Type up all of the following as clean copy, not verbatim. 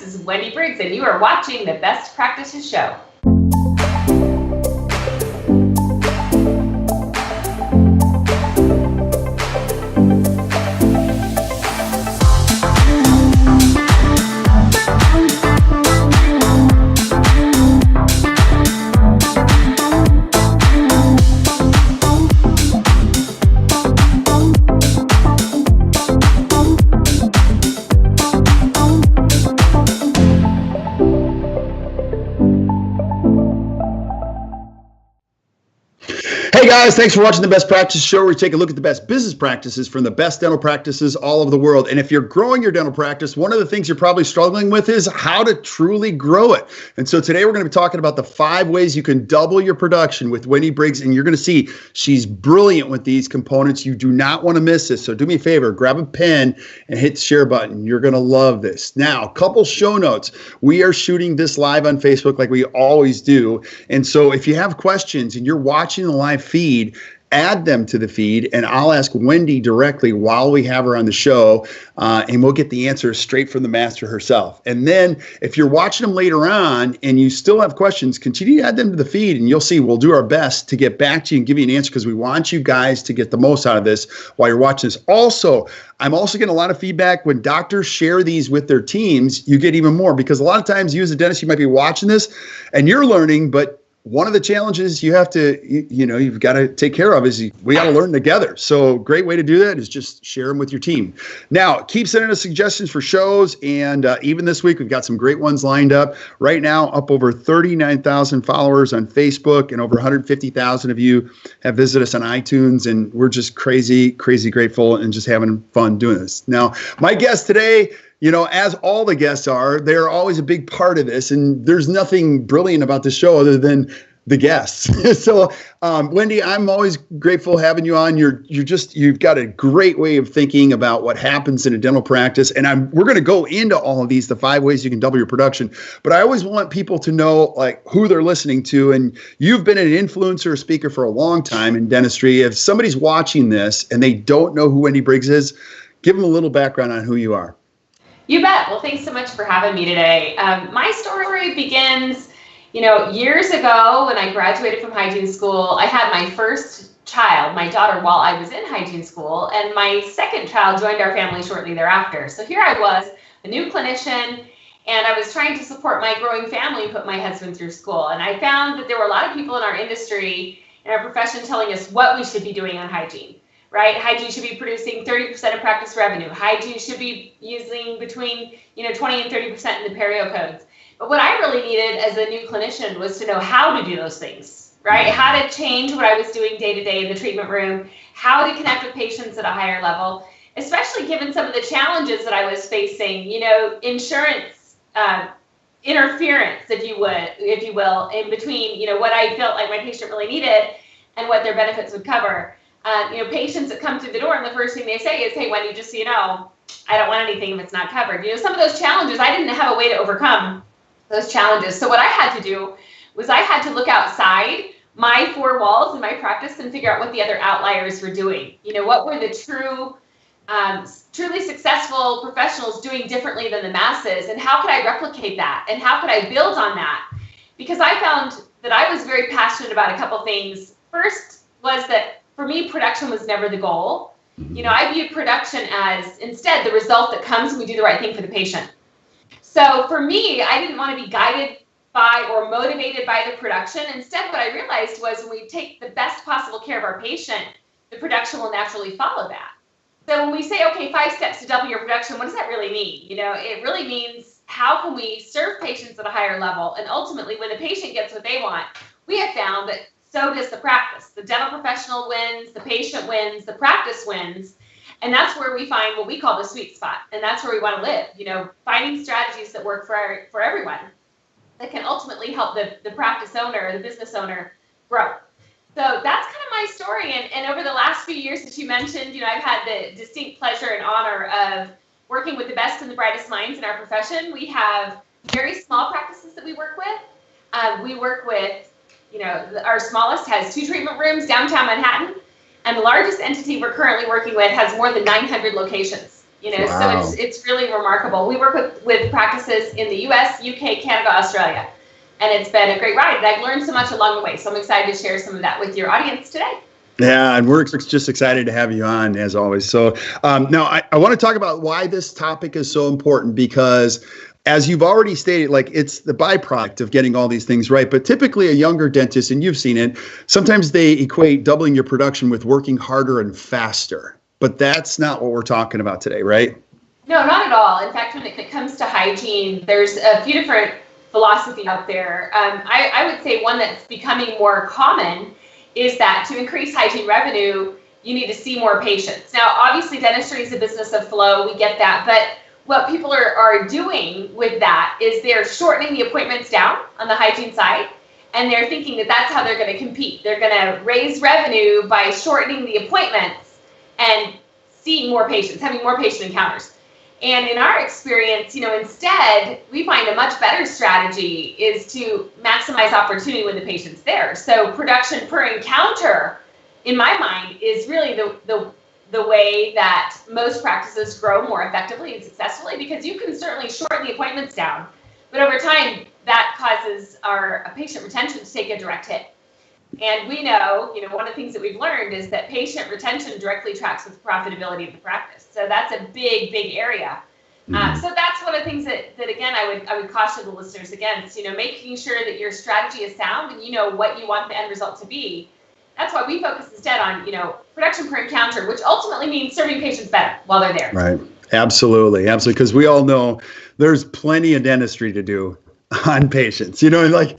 This is Wendy Briggs, and you are watching the Best Practices Show. Hey guys, thanks for watching the Best Practice Show, where we take a look at the best business practices from the best dental practices all over the world. And if you're growing your dental practice, one of the things you're probably struggling with is how to truly grow it. And so today we're going to be talking about the 5 ways you can double your production with Wendy Briggs. And you're going to see she's brilliant with these components. You do not want to miss this. So do me a favor, grab a pen and hit the share button. You're going to love this. Now, a couple show notes. We are shooting this live on Facebook like we always do. And so if you have questions and you're watching the live feed, add them to the feed, and I'll ask Wendy directly while we have her on the show, and we'll get the answers straight from the master herself. And then if you're watching them later on and you still have questions, continue to add them to the feed, and you'll see we'll do our best to get back to you and give you an answer, because we want you guys to get the most out of this while you're watching this. Also, I'm also getting a lot of feedback when doctors share these with their teams. You get even more, because a lot of times you as a dentist, you might be watching this and you're learning, but one of the challenges you have to, you've got to take care of is we got to learn together. So great way to do that is just share them with your team. Now, keep sending us suggestions for shows. And even this week, we've got some great ones lined up. Right now, up over 39,000 followers on Facebook, and over 150,000 of you have visited us on iTunes. And we're just crazy, crazy grateful and just having fun doing this. Now, my guest today, as all the guests are, they're always a big part of this, and there's nothing brilliant about this show other than the guests. So, Wendy, I'm always grateful having you on. You've got a great way of thinking about what happens in a dental practice, and we're going to go into all of these, the 5 ways you can double your production. But I always want people to know who they're listening to, and you've been an influencer, speaker for a long time in dentistry. If somebody's watching this and they don't know who Wendy Briggs is, give them a little background on who you are. You bet. Well, thanks so much for having me today. My story begins, years ago when I graduated from hygiene school. I had my first child, my daughter, while I was in hygiene school, and my second child joined our family shortly thereafter. So here I was, a new clinician, and I was trying to support my growing family and put my husband through school. And I found that there were a lot of people in our industry, in our profession, telling us what we should be doing on hygiene. Right? Hygiene should be producing 30% of practice revenue. Hygiene should be using between 20 and 30% in the perio codes. But what I really needed as a new clinician was to know how to do those things, right? How to change what I was doing day to day in the treatment room, how to connect with patients at a higher level, especially given some of the challenges that I was facing, insurance interference, if you will, in between, what I felt like my patient really needed and what their benefits would cover. Patients that come through the door and the first thing they say is, "Hey, Wendy, just so you know, I don't want anything if it's not covered." Some of those challenges, I didn't have a way to overcome those challenges. So what I had to do was I had to look outside my 4 walls in my practice and figure out what the other outliers were doing. What were the truly successful professionals doing differently than the masses, and how could I replicate that, and how could I build on that? Because I found that I was very passionate about a couple things. First was that for me, production was never the goal. I viewed production as instead the result that comes when we do the right thing for the patient. So for me, I didn't want to be guided by or motivated by the production. Instead, what I realized was when we take the best possible care of our patient, the production will naturally follow that. So when we say, okay, 5 steps to double your production, what does that really mean? It really means how can we serve patients at a higher level? And ultimately, when the patient gets what they want, we have found that so does the practice. The dental professional wins, the patient wins, the practice wins. And that's where we find what we call the sweet spot. And that's where we want to live, finding strategies that work for everyone that can ultimately help the practice owner, the business owner grow. So that's kind of my story. And over the last few years that you mentioned, I've had the distinct pleasure and honor of working with the best and the brightest minds in our profession. We have very small practices that we work with. We work with our smallest has 2 treatment rooms downtown Manhattan, and the largest entity we're currently working with has more than 900 locations. Wow. So it's really remarkable. We work with practices in the US, UK, Canada, Australia, and it's been a great ride. And I've learned so much along the way. So I'm excited to share some of that with your audience today. Yeah, and we're just excited to have you on as always. So now I want to talk about why this topic is so important, because as you've already stated, like, it's the byproduct of getting all these things right. But typically a younger dentist, and you've seen it, sometimes they equate doubling your production with working harder and faster. But that's not what we're talking about today, right? No, not at all. In fact, when it comes to hygiene, there's a few different philosophies out there. I would say one that's becoming more common is that to increase hygiene revenue, you need to see more patients. Now, obviously, dentistry is a business of flow. We get that. But what people are doing with that is they're shortening the appointments down on the hygiene side, and they're thinking that that's how they're going to compete. They're going to raise revenue by shortening the appointments and seeing more patients, having more patient encounters. And in our experience, instead, we find a much better strategy is to maximize opportunity when the patient's there. So production per encounter, in my mind, is really the way that most practices grow more effectively and successfully, because you can certainly shorten the appointments down, but over time, that causes our patient retention to take a direct hit. And we know, one of the things that we've learned is that patient retention directly tracks with profitability of the practice. So that's a big, big area. So that's one of the things that again, I would caution the listeners against, making sure that your strategy is sound and you know what you want the end result to be. That's why we focus instead on, production per encounter, which ultimately means serving patients better while they're there. Right. Absolutely. Absolutely. Because we all know there's plenty of dentistry to do on patients, Exactly.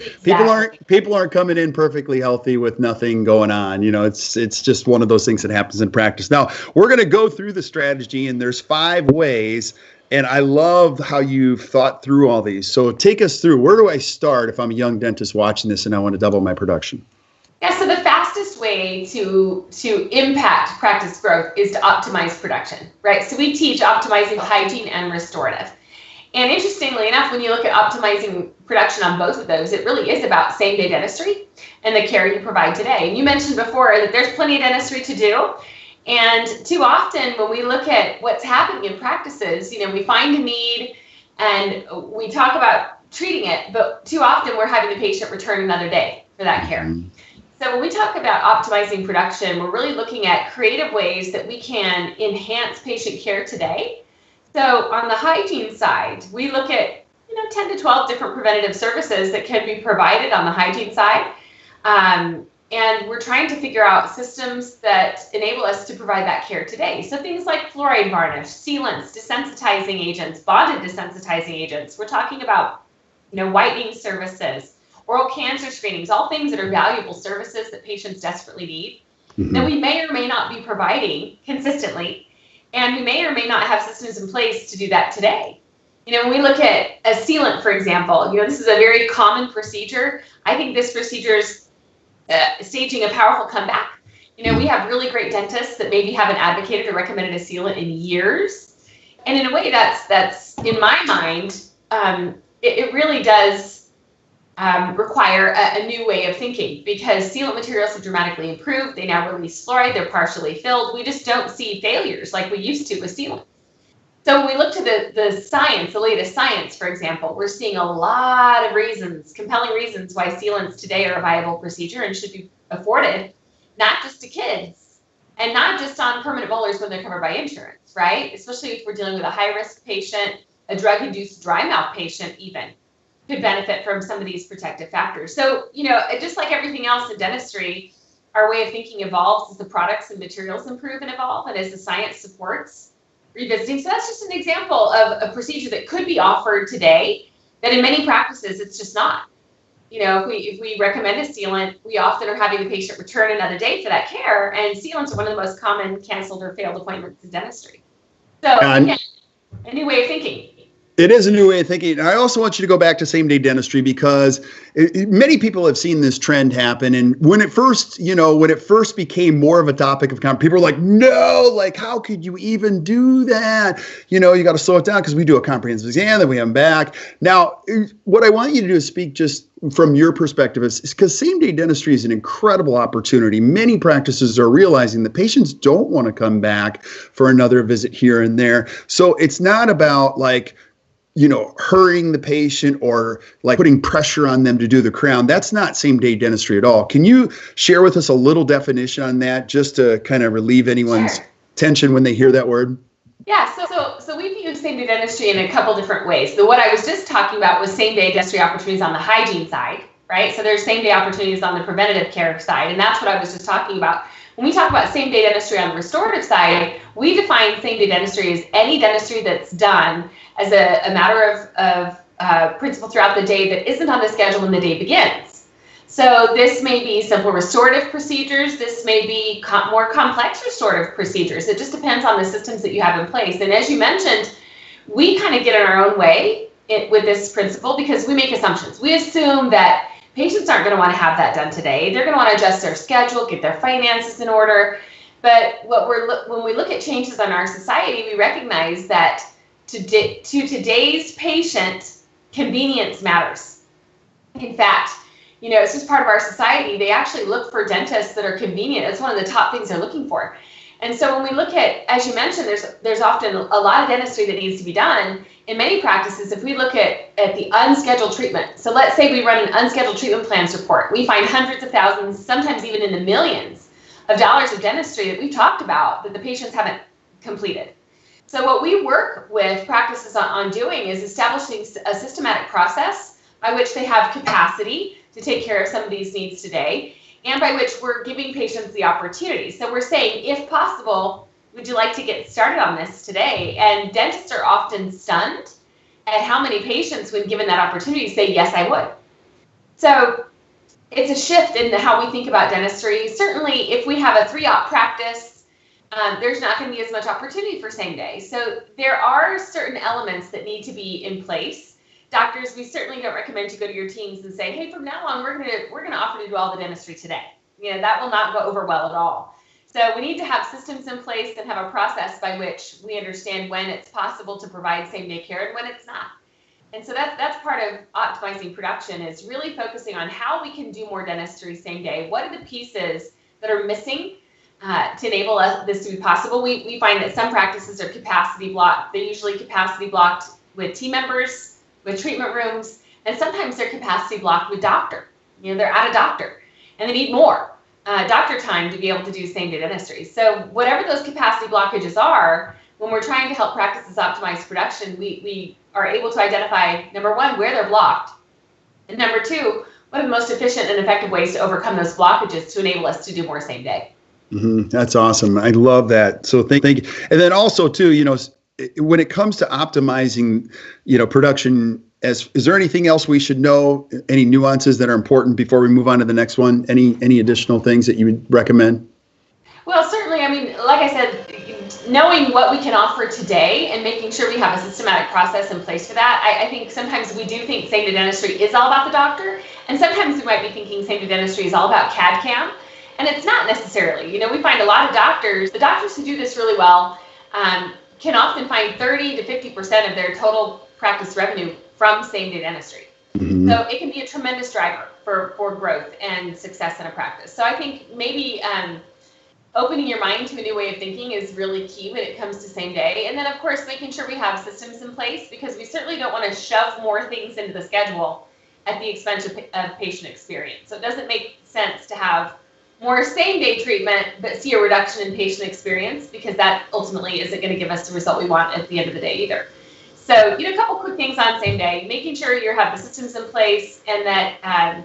people aren't coming in perfectly healthy with nothing going on. It's just one of those things that happens in practice. Now we're going to go through the strategy, and there's 5 ways. And I love how you've thought through all these. So take us through, where do I start if I'm a young dentist watching this and I want to double my production? Yeah, so the fastest way to impact practice growth is to optimize production, right? So we teach optimizing hygiene and restorative. And interestingly enough, when you look at optimizing production on both of those, it really is about same-day dentistry and the care you provide today. And you mentioned before that there's plenty of dentistry to do. And too often when we look at what's happening in practices, we find a need and we talk about treating it, but too often we're having the patient return another day for that care. So when we talk about optimizing production, we're really looking at creative ways that we can enhance patient care today. So on the hygiene side, we look at 10 to 12 different preventative services that can be provided on the hygiene side. And we're trying to figure out systems that enable us to provide that care today. So things like fluoride varnish, sealants, desensitizing agents, bonded desensitizing agents. We're talking about whitening services, oral cancer screenings, all things that are valuable services that patients desperately need, that we may or may not be providing consistently. And we may or may not have systems in place to do that today. When we look at a sealant, for example, this is a very common procedure. I think this procedure is staging a powerful comeback. We have really great dentists that maybe haven't advocated or recommended a sealant in years. And in a way that's in my mind, it really does require a new way of thinking, because sealant materials have dramatically improved. They now release fluoride. They're partially filled. We just don't see failures like we used to with sealant. So when we look to the science, the latest science, for example, we're seeing a lot of reasons, compelling reasons why sealants today are a viable procedure and should be afforded, not just to kids and not just on permanent molars when they're covered by insurance, right? Especially if we're dealing with a high-risk patient, a drug-induced dry mouth patient even could benefit from some of these protective factors. So, just like everything else in dentistry, our way of thinking evolves as the products and materials improve and evolve, and as the science supports revisiting. So that's just an example of a procedure that could be offered today that in many practices it's just not. If we recommend a sealant, we often are having the patient return another day for that care, and sealants are one of the most common canceled or failed appointments in dentistry. So again, a new way of thinking. It is a new way of thinking. And I also want you to go back to same day dentistry because many people have seen this trend happen. And when it first became more of a topic of conversation, people were like, no, like, how could you even do that? You got to slow it down because we do a comprehensive exam, then we have them back. Now, what I want you to do is speak just from your perspective is because same day dentistry is an incredible opportunity. Many practices are realizing that patients don't want to come back for another visit here and there. So it's not about like, hurrying the patient or like putting pressure on them to do the crown. That's not same day dentistry at all. Can you share with us a little definition on that just to kind of relieve anyone's tension when they hear that word? Yeah, so we view same day dentistry in a couple different ways. What I was just talking about was same day dentistry opportunities on the hygiene side, right? So there's same day opportunities on the preventative care side, and that's what I was just talking about. When we talk about same day dentistry on the restorative side, we define same day dentistry as any dentistry that's done as a matter of principle throughout the day that isn't on the schedule when the day begins. So this may be simple restorative procedures. This may be more complex restorative procedures. It just depends on the systems that you have in place. And as you mentioned, we kind of get in our own way with this principle because we make assumptions. We assume that patients aren't going to want to have that done today. They're going to want to adjust their schedule, get their finances in order. But when we look at changes in our society, we recognize that to today's patient, convenience matters. In fact, it's just part of our society. They actually look for dentists that are convenient. It's one of the top things they're looking for. And so when we look at, as you mentioned, there's often a lot of dentistry that needs to be done. In many practices, if we look at the unscheduled treatment, so let's say we run an unscheduled treatment plans report, we find hundreds of thousands, sometimes even in the millions of dollars of dentistry that we've talked about that the patients haven't completed. So what we work with practices on doing is establishing a systematic process by which they have capacity to take care of some of these needs today, and by which we're giving patients the opportunity. So we're saying, if possible, would you like to get started on this today? And dentists are often stunned at how many patients, when given that opportunity, say, yes, I would. So it's a shift in how we think about dentistry. Certainly, if we have a 3-op practice, there's not going to be as much opportunity for same day. So there are certain elements that need to be in place. Doctors, we certainly don't recommend you go to your teams and say, hey, from now on, we're gonna offer to do all the dentistry today. That will not go over well at all. So we need to have systems in place and have a process by which we understand when it's possible to provide same day care and when it's not. And so that's part of optimizing production, is really focusing on how we can do more dentistry same day. What are the pieces that are missing to enable this to be possible? We find that some practices are capacity blocked. They're usually capacity blocked with team members, with treatment rooms, and sometimes they're capacity blocked with doctor. They're out of doctor, and they need more doctor time to be able to do same-day dentistry. So whatever those capacity blockages are, when we're trying to help practices optimize production, we are able to identify, number one, where they're blocked, and number two, what are the most efficient and effective ways to overcome those blockages to enable us to do more same day. Mm-hmm. That's awesome. I love that. So thank you. And then also too, when it comes to optimizing, production, is there anything else we should know? Any nuances that are important before we move on to the next one? Any additional things that you would recommend? Well, certainly. I mean, like I said, knowing what we can offer today and making sure we have a systematic process in place for that. I think sometimes we do think same-day dentistry is all about the doctor, and sometimes we might be thinking same-day dentistry is all about CAD/CAM, and it's not necessarily. We find a lot of doctors, the doctors who do this really well, can often find 30 to 50% of their total practice revenue from same-day dentistry. Mm-hmm. So it can be a tremendous driver for growth and success in a practice. So I think maybe opening your mind to a new way of thinking is really key when it comes to same day. And then, of course, making sure we have systems in place, because we certainly don't want to shove more things into the schedule at the expense of patient experience. So it doesn't make sense to have more same-day treatment, but see a reduction in patient experience, because that ultimately isn't going to give us the result we want at the end of the day either. So, a couple quick things on same day: making sure you have the systems in place, and that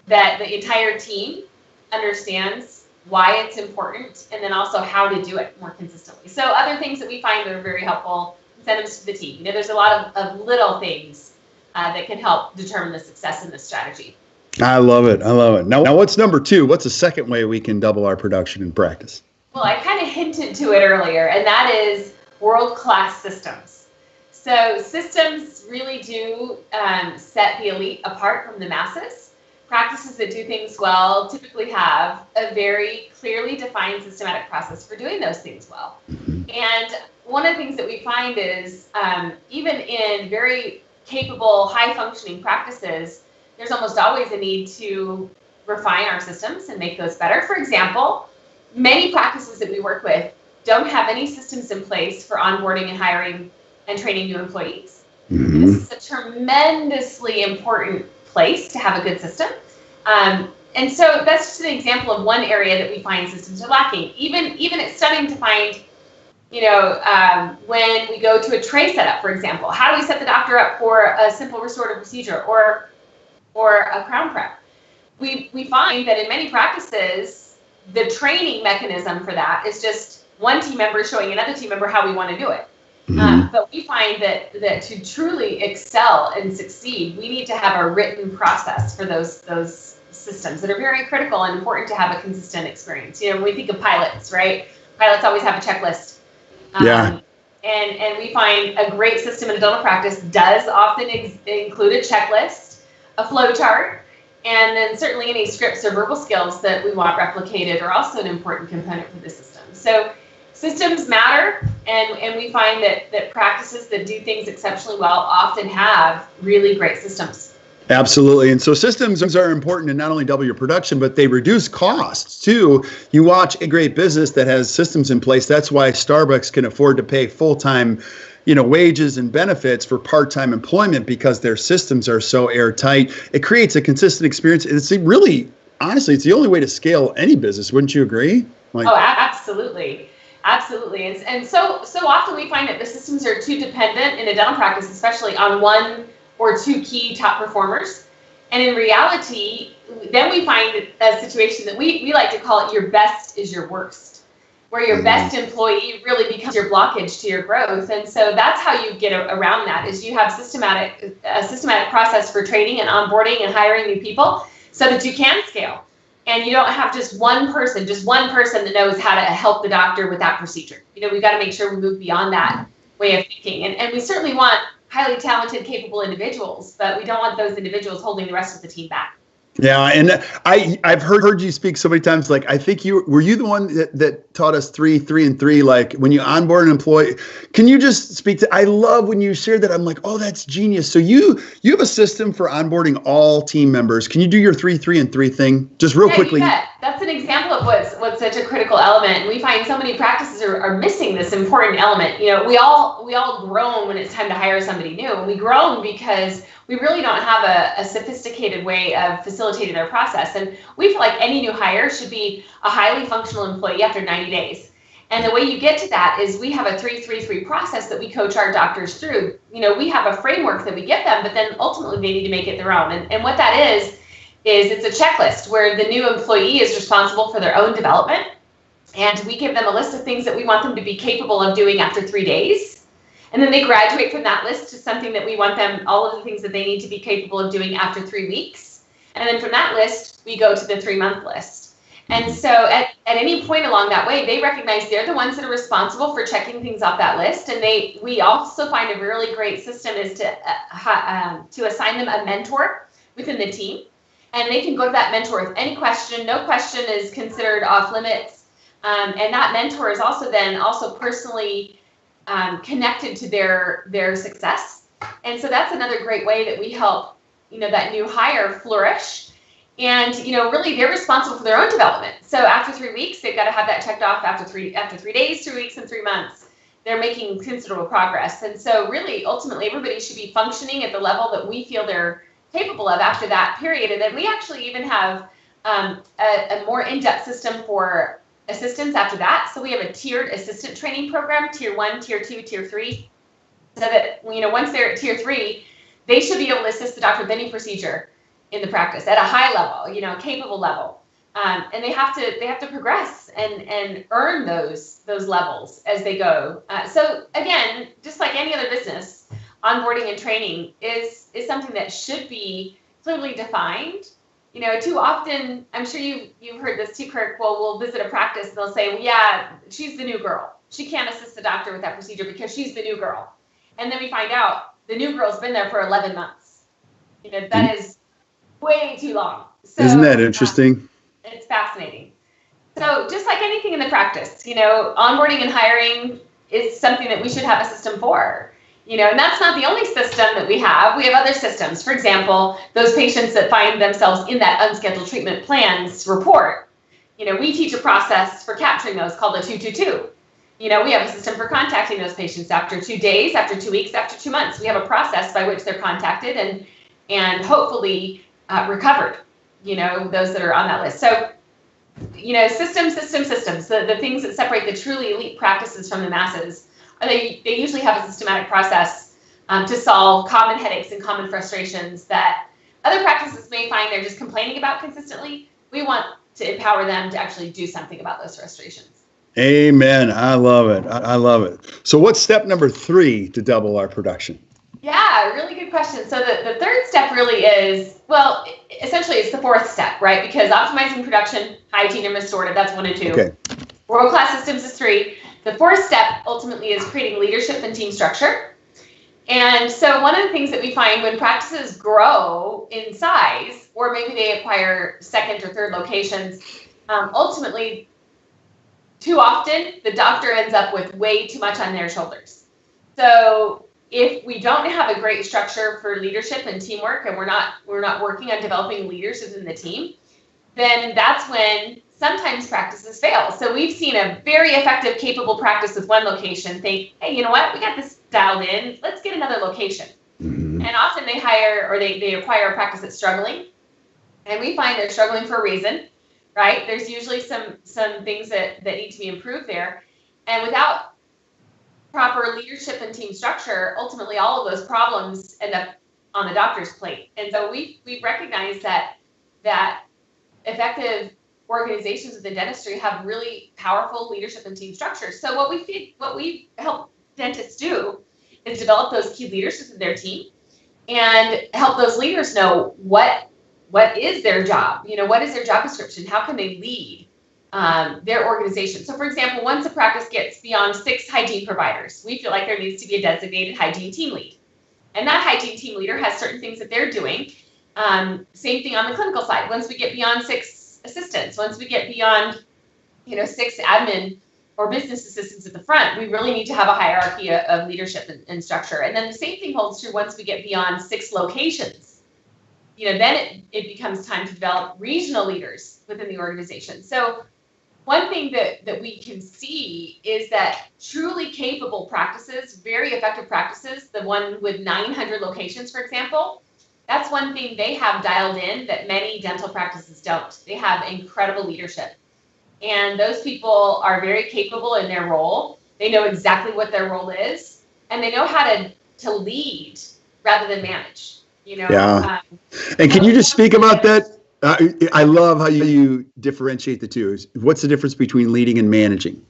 that the entire team understands why it's important, and then also how to do it more consistently. So other things that we find that are very helpful: incentives to the team. There's a lot of little things that can help determine the success in this strategy. I love it. Now what's number 2? What's the second way we can double our production in practice? Well, I kind of hinted to it earlier, and that is world-class systems. So systems really do set the elite apart from the masses. Practices that do things well typically have a very clearly defined systematic process for doing those things well. And one of the things that we find is even in very capable, high-functioning practices, there's almost always a need to refine our systems and make those better. For example, many practices that we work with don't have any systems in place for onboarding and hiring and training new employees. Mm-hmm. This is a tremendously important place to have a good system. And so that's just an example of one area that we find systems are lacking. Even it's stunning to find, when we go to a tray setup, for example, how do we set the doctor up for a simple restorative procedure or a crown prep? We find that in many practices, the training mechanism for that is just one team member showing another team member how we want to do it. Mm-hmm. But we find that to truly excel and succeed, we need to have a written process for those systems that are very critical and important to have a consistent experience. When we think of pilots, right? Pilots always have a checklist. And we find a great system in a dental practice does often include a checklist, a flow chart, and then certainly any scripts or verbal skills that we want replicated are also an important component for the system. So systems matter, and we find that practices that do things exceptionally well often have really great systems. Absolutely. And so systems are important to not only double your production, but they reduce costs too. You watch a great business that has systems in place. That's why Starbucks can afford to pay full-time, wages and benefits for part-time employment, because their systems are so airtight. It creates a consistent experience. It's really, honestly, it's the only way to scale any business. Wouldn't you agree? Absolutely. Absolutely. And so often we find that the systems are too dependent in a dental practice, especially on one or two key top performers. And in reality, then we find a situation that we like to call it your best is your worst, where your best employee really becomes your blockage to your growth. And so that's how you get around that, is you have a systematic process for training and onboarding and hiring new people so that you can scale. And you don't have just one person that knows how to help the doctor with that procedure. We've got to make sure we move beyond that way of thinking. And we certainly want highly talented, capable individuals, but we don't want those individuals holding the rest of the team back. Yeah, and I've heard you speak so many times. Like, I think were you the one that taught us 3, 3, and 3? Like, when you onboard an employee, can you just speak to? I love when you shared that. I'm like, oh, that's genius. So you have a system for onboarding all team members. Can you do your 3, 3, and 3 thing just real quickly? Yeah, that's an example of what's such a critical element. And we find so many practices are missing this important element. We all groan when it's time to hire somebody new, and we groan because we really don't have a sophisticated way of facilitating their process. And we feel like any new hire should be a highly functional employee after 90 days. And the way you get to that is we have a 3-3-3 process that we coach our doctors through. We have a framework that we give them, but then ultimately they need to make it their own. And what that is it's a checklist where the new employee is responsible for their own development. And we give them a list of things that we want them to be capable of doing after 3 days. And then they graduate from that list to something that we want them, all of the things that they need to be capable of doing after 3 weeks. And then from that list, we go to the 3-month list. And so at any point along that way, they recognize they're the ones that are responsible for checking things off that list. And we also find a really great system is to assign them a mentor within the team. And they can go to that mentor with any question. No question is considered off limits. And that mentor is also personally connected to their success. And so that's another great way that we help, that new hire flourish. And, really they're responsible for their own development. So after 3 weeks, they've got to have that checked off. After 3 days, 3 weeks, and 3 months, they're making considerable progress. And so really, ultimately, everybody should be functioning at the level that we feel they're capable of after that period. And then we actually even have a more in-depth system for assistants after that. So we have a tiered assistant training program, tier 1, tier 2, tier 3, so that, once they're at tier 3, they should be able to assist the doctor with any procedure in the practice at a high level, capable level. And they have to progress and earn those levels as they go. So again, just like any other business, onboarding and training is something that should be clearly defined. Too often, I'm sure you've heard this too, Kirk. Well, we'll visit a practice and they'll say, well, yeah, she's the new girl. She can't assist the doctor with that procedure because she's the new girl. And then we find out the new girl's been there for 11 months. That is way too long. So, isn't that interesting? It's fascinating. So just like anything in the practice, onboarding and hiring is something that we should have a system for. And that's not the only system that we have. We have other systems. For example, those patients that find themselves in that unscheduled treatment plans report. We teach a process for capturing those called the 222. We have a system for contacting those patients after 2 days, after 2 weeks, after 2 months. We have a process by which they're contacted and hopefully recovered, those that are on that list. So, systems. The things that separate the truly elite practices from the masses are they usually have a systematic process to solve common headaches and common frustrations that other practices may find they're just complaining about consistently. We want to empower them to actually do something about those frustrations. Amen. I love it. I love it. So what's step number 3 to double our production? Yeah, really good question. So the third step really is, well, essentially it's the fourth step, right? Because optimizing production, hygiene, and restorative, that's 1 and 2. Okay. World-class systems is 3. The fourth step ultimately is creating leadership and team structure. And so one of the things that we find when practices grow in size, or maybe they acquire second or third locations, ultimately, too often, the doctor ends up with way too much on their shoulders. So if we don't have a great structure for leadership and teamwork, and we're not working on developing leaders within the team, then that's when sometimes practices fail. So we've seen a very effective, capable practice with one location think, hey, you know what? We got this dialed in. Let's get another location. Mm-hmm. And often they hire or they acquire a practice that's struggling. And we find they're struggling for a reason, right? There's usually some things that need to be improved there. And without proper leadership and team structure, ultimately all of those problems end up on the doctor's plate. And so we've recognized that effective organizations within dentistry have really powerful leadership and team structures. So what we help dentists do is develop those key leaders within their team and help those leaders know what is their job, what is their job description, how can they lead their organization. So for example, once a practice gets beyond 6 hygiene providers, we feel like there needs to be a designated hygiene team lead. And that hygiene team leader has certain things that they're doing. Same thing on the clinical side. Once we get beyond 6 assistants, once we get beyond 6 admin or business assistants at the front, we really need to have a hierarchy of leadership and structure. And then the same thing holds true once we get beyond 6 locations. Then it becomes time to develop regional leaders within the organization. So one thing that we can see is that truly capable practices, very effective practices, the one with 900 locations, for example, that's one thing they have dialed in that many dental practices don't. They have incredible leadership. And those people are very capable in their role. They know exactly what their role is, and they know how to lead rather than manage. Yeah. And can you just speak about that? I love how you differentiate the two. What's the difference between leading and managing?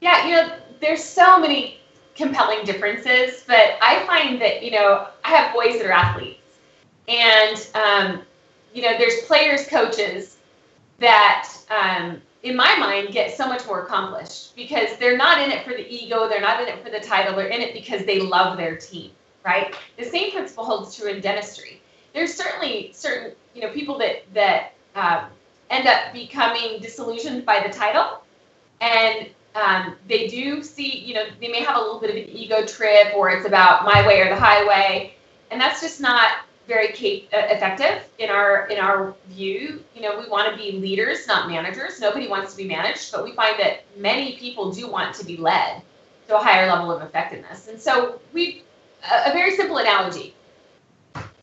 Yeah, there's so many compelling differences, but I find that, I have boys that are athletes. And, there's players, coaches that, in my mind, get so much more accomplished because they're not in it for the ego. They're not in it for the title. They're in it because they love their team, right? The same principle holds true in dentistry. There's certainly certain, people that end up becoming disillusioned by the title. And they do see, they may have a little bit of an ego trip or it's about my way or the highway. And that's just not very effective in our view. We want to be leaders, not managers. Nobody wants to be managed, but we find that many people do want to be led to a higher level of effectiveness. And so a very simple analogy.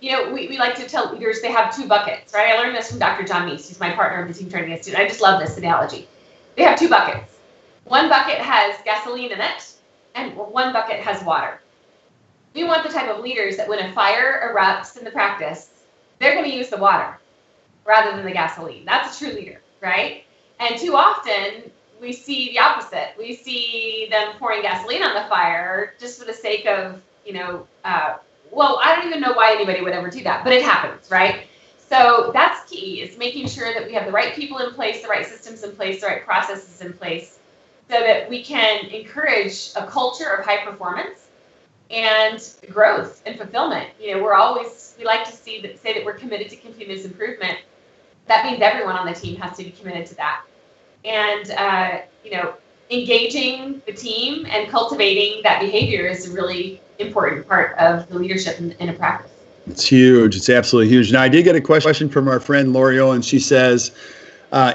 We like to tell leaders they have 2 buckets, right? I learned this from Dr. John Meese, who's my partner of the Team Training Institute. I just love this analogy. They have 2 buckets. One bucket has gasoline in it, and one bucket has water. We want the type of leaders that when a fire erupts in the practice, they're going to use the water rather than the gasoline. That's a true leader, right? And too often, we see the opposite. We see them pouring gasoline on the fire just for the sake of, well, I don't even know why anybody would ever do that, but it happens, right? So that's key, is making sure that we have the right people in place, the right systems in place, the right processes in place, so that we can encourage a culture of high performance and growth and fulfillment. We like to say that we're committed to continuous improvement. That means everyone on the team has to be committed to that. And, engaging the team and cultivating that behavior is a really important part of the leadership in a practice. It's huge. It's absolutely huge. Now, I did get a question from our friend L'Oreal, and she says,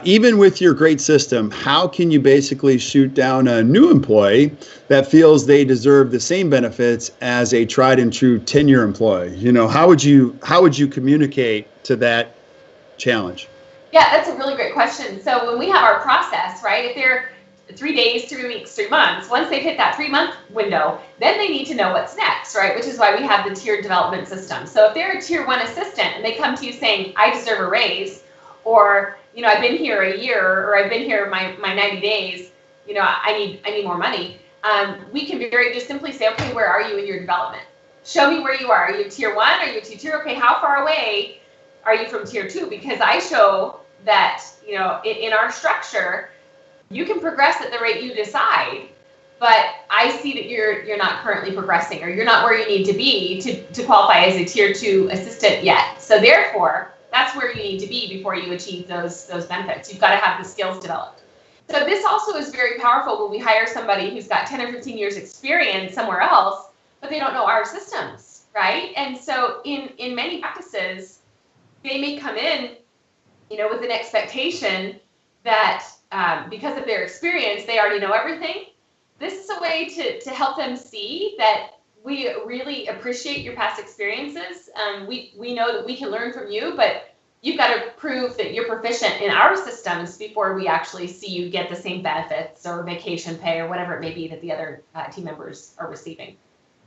even with your great system, how can you basically shoot down a new employee that feels they deserve the same benefits as a tried and true tenure employee? How would you communicate to that challenge? Yeah, that's a really great question. So when we have our process, right, if they're 3 days, 3 weeks, 3 months, once they've hit that 3-month window, then they need to know what's next, right? Which is why we have the tiered development system. So if they're a tier 1 assistant and they come to you saying, I deserve a raise, or, I've been here a year, or I've been here my 90 days, I need more money. We can very just simply say, okay, where are you in your development? Show me where you are. Are you tier 1? Are you tier 2? Okay, how far away are you from tier 2? Because I show that, in our structure, you can progress at the rate you decide, but I see that you're not currently progressing, or you're not where you need to be to qualify as a tier 2 assistant yet. So therefore, that's where you need to be before you achieve those benefits. You've got to have the skills developed. So this also is very powerful when we hire somebody who's got 10 or 15 years experience somewhere else, but they don't know our systems, right? And so in many practices, they may come in, with an expectation that because of their experience, they already know everything. This is a way to help them see that we really appreciate your past experiences. We know that we can learn from you, but you've got to prove that you're proficient in our systems before we actually see you get the same benefits or vacation pay or whatever it may be that the other team members are receiving.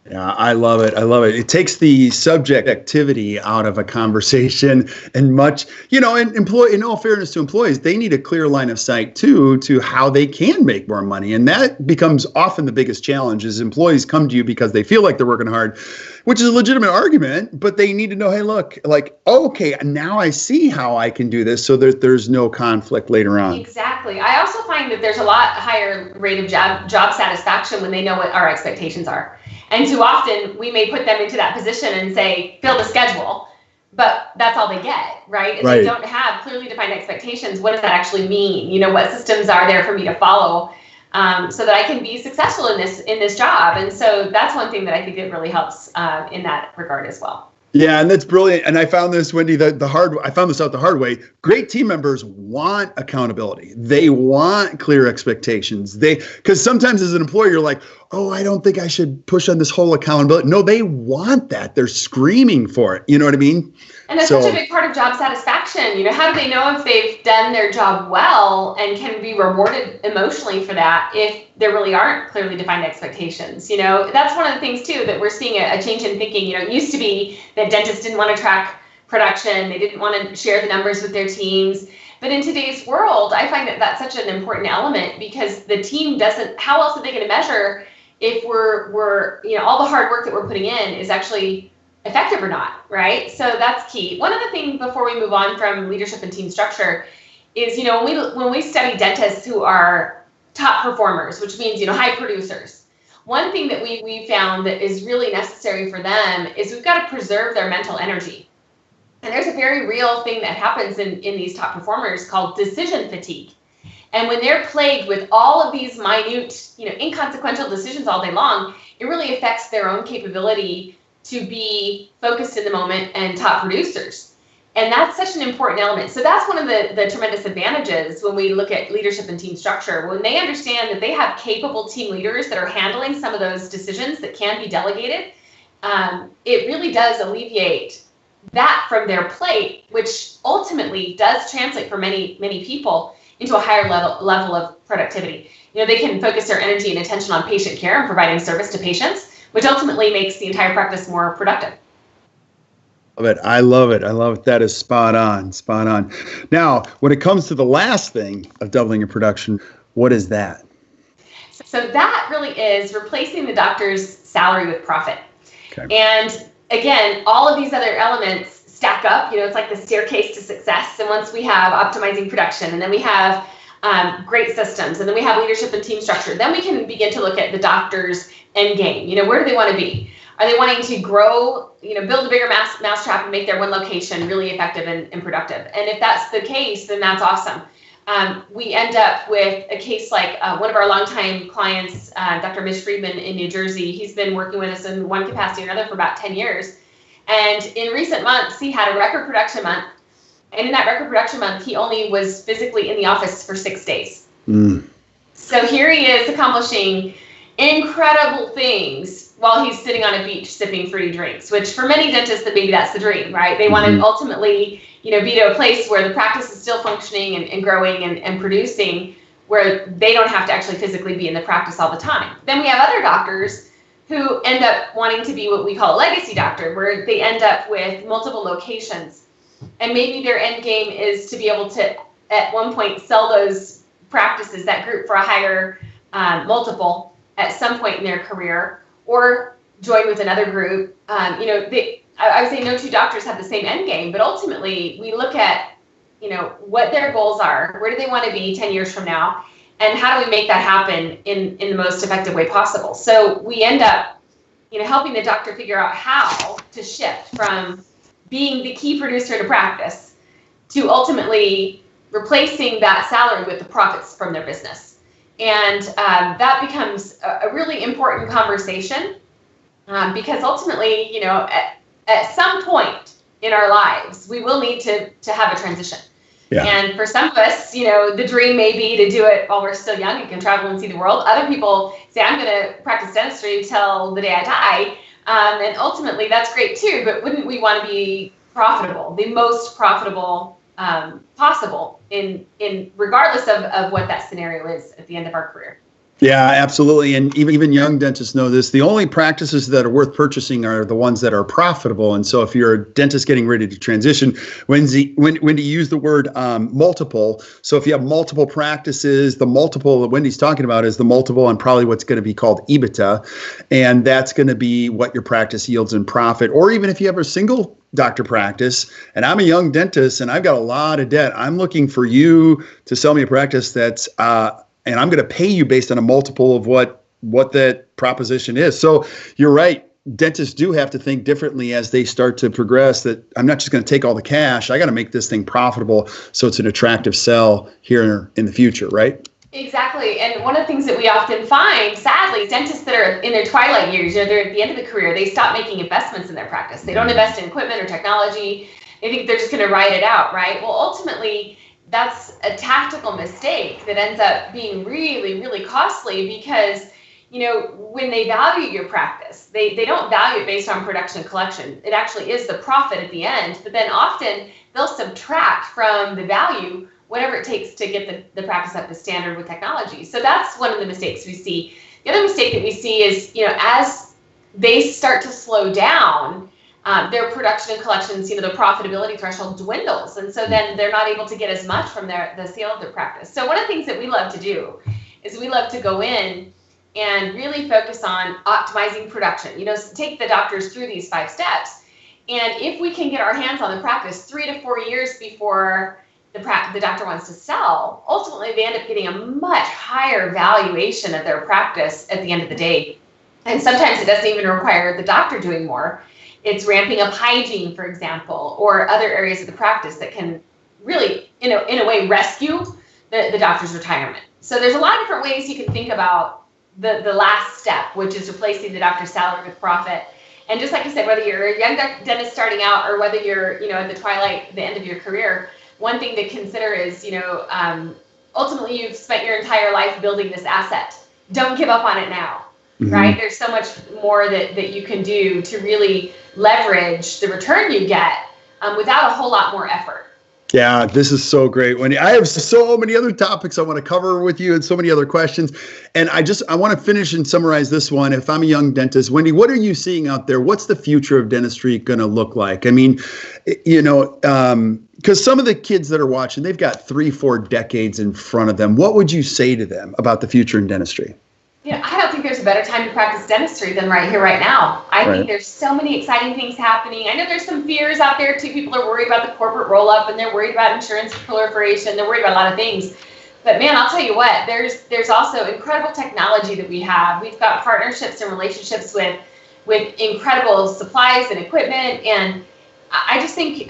Yeah, I love it. I love it. It takes the subjectivity out of a conversation, and much, in all fairness to employees, they need a clear line of sight too to how they can make more money. And that becomes often the biggest challenge is employees come to you because they feel like they're working hard, which is a legitimate argument, but they need to know, hey, look, okay, now I see how I can do this so that there's no conflict later on. Exactly. I also find that there's a lot higher rate of job satisfaction when they know what our expectations are. And too often we may put them into that position and say, fill the schedule, but that's all they get, right? And They don't have clearly defined expectations. What does that actually mean? What systems are there for me to follow so that I can be successful in this job? And so that's one thing that I think it really helps in that regard as well. Yeah, and that's brilliant. And I found this, Wendy, I found this out the hard way. Great team members want accountability. They want clear expectations. Because sometimes as an employer, you're like, oh, I don't think I should push on this whole accountability. No, they want that. They're screaming for it. You know what I mean? And that's such a big part of job satisfaction. How do they know if they've done their job well and can be rewarded emotionally for that if there really aren't clearly defined expectations? That's one of the things too that we're seeing a change in thinking. It used to be that dentists didn't want to track production. They didn't want to share the numbers with their teams. But in today's world, I find that that's such an important element because the team how else are they going to measure if we're all the hard work that we're putting in is actually effective or not, right? So that's key. One other thing before we move on from leadership and team structure is, when we study dentists who are top performers, which means, high producers, one thing that we found that is really necessary for them is we've got to preserve their mental energy. And there's a very real thing that happens in these top performers called decision fatigue. And when they're plagued with all of these minute, inconsequential decisions all day long, it really affects their own capability to be focused in the moment and top producers. And that's such an important element. So that's one of the tremendous advantages when we look at leadership and team structure. When they understand that they have capable team leaders that are handling some of those decisions that can be delegated, it really does alleviate that from their plate, which ultimately does translate for many, many people into a higher level of productivity. They can focus their energy and attention on patient care and providing service to patients, which ultimately makes the entire practice more productive. I love it. That is spot on. Now, when it comes to the last thing of doubling your production, what is that? So that really is replacing the doctor's salary with profit. Okay. And again, all of these other elements stack up. It's like the staircase to success. And once we have optimizing production, and then we have great systems, and then we have leadership and team structure, then we can begin to look at the doctor's end game. Where do they want to be? Are they wanting to grow, build a bigger mousetrap and make their one location really effective and productive? And if that's the case, then that's awesome. We end up with a case like one of our longtime clients, Dr. Mitch Friedman in New Jersey. He's been working with us in one capacity or another for about 10 years. And in recent months, he had a record production month. And in that record production month, he only was physically in the office for 6 days. So here he is accomplishing incredible things while he's sitting on a beach sipping fruity drinks, which for many dentists, maybe that's the dream, right? They want to ultimately, be to a place where the practice is still functioning and growing and producing, where they don't have to actually physically be in the practice all the time. Then we have other doctors who end up wanting to be what we call a legacy doctor, where they end up with multiple locations. And maybe their end game is to be able to, at one point, sell those practices, that group, for a higher multiple at some point in their career, or join with another group. I would say no two doctors have the same end game, but ultimately we look at, what their goals are, where do they want to be 10 years from now, and how do we make that happen in the most effective way possible? So we end up, helping the doctor figure out how to shift from being the key producer in a practice to ultimately replacing that salary with the profits from their business. And that becomes a really important conversation because ultimately, at some point in our lives, we will need to have a transition. Yeah. And for some of us, the dream may be to do it while we're still young and can travel and see the world. Other people say, I'm going to practice dentistry till the day I die. And ultimately, that's great too. But wouldn't we want to be profitable, the most profitable possible in regardless of what that scenario is at the end of our career? Yeah, absolutely. And even young dentists know this. The only practices that are worth purchasing are the ones that are profitable. And so if you're a dentist getting ready to transition, Wendy used the word multiple. So if you have multiple practices, the multiple that Wendy's talking about is the multiple on probably what's going to be called EBITDA. And that's going to be what your practice yields in profit. Or even if you have a single doctor practice and I'm a young dentist and I've got a lot of debt, I'm looking for you to sell me a practice that's and I'm going to pay you based on a multiple of what that proposition is. So you're right. Dentists do have to think differently as they start to progress, that I'm not just going to take all the cash. I got to make this thing profitable so it's an attractive sell here in the future, right? Exactly. And one of the things that we often find, sadly, dentists that are in their twilight years, they're at the end of the career, they stop making investments in their practice. They don't invest in equipment or technology. They think they're just going to ride it out, right? Well, ultimately, that's a tactical mistake that ends up being really, really costly because, when they value your practice, they don't value it based on production and collection. It actually is the profit at the end, but then often they'll subtract from the value whatever it takes to get the practice up to standard with technology. So that's one of the mistakes we see. The other mistake that we see is, as they start to slow down, their production and collections, the profitability threshold dwindles. And so then they're not able to get as much from the sale of their practice. So one of the things that we love to do is we love to go in and really focus on optimizing production, take the doctors through these 5 steps. And if we can get our hands on the practice 3 to 4 years before the doctor wants to sell, ultimately they end up getting a much higher valuation of their practice at the end of the day. And sometimes it doesn't even require the doctor doing more. It's ramping up hygiene, for example, or other areas of the practice that can really, in a way, rescue the doctor's retirement. So there's a lot of different ways you can think about the last step, which is replacing the doctor's salary with profit. And just like you said, whether you're a young dentist starting out or whether you're, at the twilight, the end of your career, one thing to consider is, ultimately you've spent your entire life building this asset. Don't give up on it now. Mm-hmm. Right? There's so much more that you can do to really leverage the return you get without a whole lot more effort. Yeah, this is so great, Wendy. I have so many other topics I want to cover with you and so many other questions. And I want to finish and summarize this one. If I'm a young dentist, Wendy, what are you seeing out there? What's the future of dentistry going to look like? I mean, because some of the kids that are watching, they've got 3-4 decades in front of them. What would you say to them about the future in dentistry? I don't think there's a better time to practice dentistry than right here, right now. I think there's so many exciting things happening. I know there's some fears out there too. People are worried about the corporate roll-up and they're worried about insurance proliferation. They're worried about a lot of things. But man, I'll tell you what, there's also incredible technology that we have. We've got partnerships and relationships with with incredible supplies and equipment. And I just think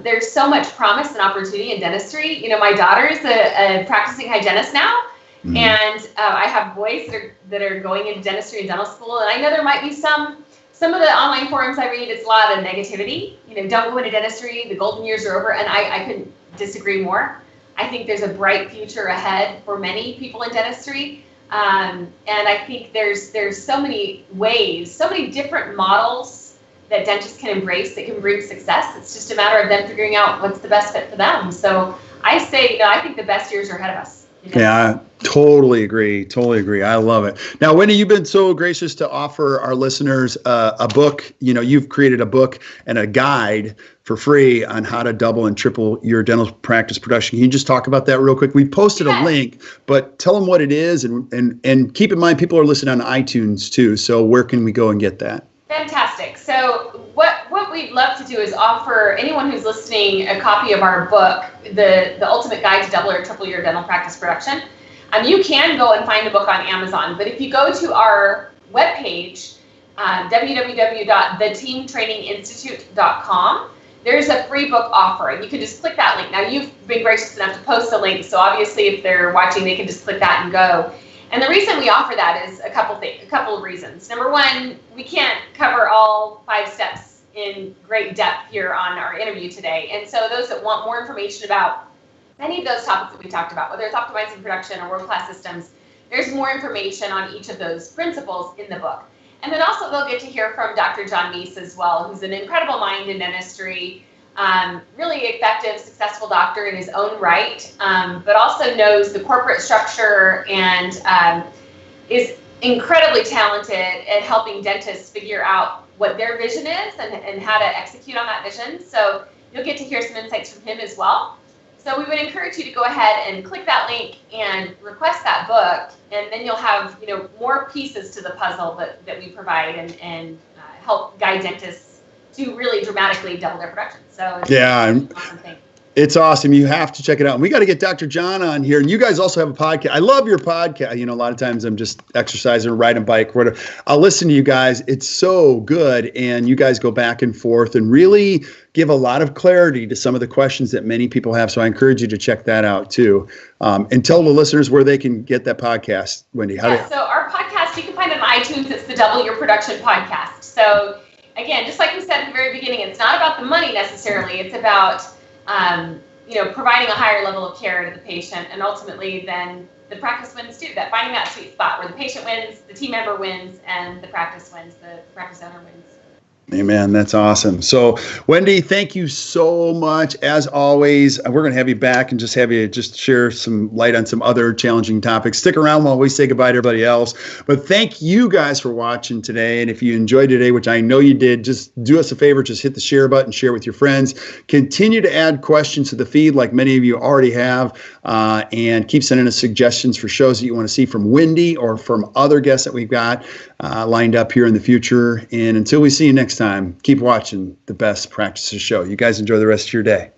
there's so much promise and opportunity in dentistry. You know, my daughter is a practicing hygienist now, and I have boys that are going into dentistry and dental school. And I know there might be some of the online forums I read, it's a lot of negativity. You know, don't go into dentistry, the golden years are over. And I couldn't disagree more. I think there's a bright future ahead for many people in dentistry. And I think there's so many ways, so many different models that dentists can embrace that can bring success. It's just a matter of them figuring out what's the best fit for them. So I say, I think the best years are ahead of us. Yeah, totally agree. Totally agree. I love it. Now, Wendy, you've been so gracious to offer our listeners a book. You know, you've created a book and a guide for free on how to double and triple your dental practice production. Can you just talk about that real quick? We posted a link, but tell them what it is, and keep in mind people are listening on iTunes too. So where can we go and get that? Fantastic. So what we'd love to do is offer anyone who's listening a copy of our book, the Ultimate Guide to Double or Triple Your Dental Practice Production. You can go and find the book on Amazon, but if you go to our webpage, www.theteamtraininginstitute.com, there's a free book offer, and you can just click that link. Now, you've been gracious enough to post a link, so obviously if they're watching, they can just click that and go. And the reason we offer that is a couple of reasons. Number one, we can't cover all 5 steps in great depth here on our interview today. And so those that want more information about any of those topics that we talked about, whether it's optimizing production or world-class systems, there's more information on each of those principles in the book. And then also they'll get to hear from Dr. John Meese as well, who's an incredible mind in dentistry, really effective, successful doctor in his own right, but also knows the corporate structure and is incredibly talented at helping dentists figure out what their vision is and how to execute on that vision. So you'll get to hear some insights from him as well. So we would encourage you to go ahead and click that link and request that book, and then you'll have more pieces to the puzzle that we provide and help guide dentists to really dramatically double their production. So it's an awesome thing. It's awesome. You have to check it out. And we got to get Dr. John on here. And you guys also have a podcast. I love your podcast. A lot of times I'm just exercising or riding a bike, whatever. I'll listen to you guys. It's so good. And you guys go back and forth and really give a lot of clarity to some of the questions that many people have. So I encourage you to check that out too. And tell the listeners where they can get that podcast, Wendy. So our podcast, you can find it on iTunes. It's the Double Your Production podcast. So again, just like we said at the very beginning, it's not about the money necessarily. It's about providing a higher level of care to the patient, and ultimately then the practice wins too. That finding that sweet spot where the patient wins, the team member wins, and the practice wins, the practice owner wins. Amen. That's awesome. So, Wendy, thank you so much. As always, we're going to have you back and just have you just share some light on some other challenging topics. Stick around while we say goodbye to everybody else. But thank you guys for watching today. And if you enjoyed today, which I know you did, just do us a favor. Just hit the share button, share with your friends. Continue to add questions to the feed like many of you already have. And keep sending us suggestions for shows that you want to see from Wendy or from other guests that we've got lined up here in the future. And until we see you next time, keep watching the Best Practices Show. You guys enjoy the rest of your day.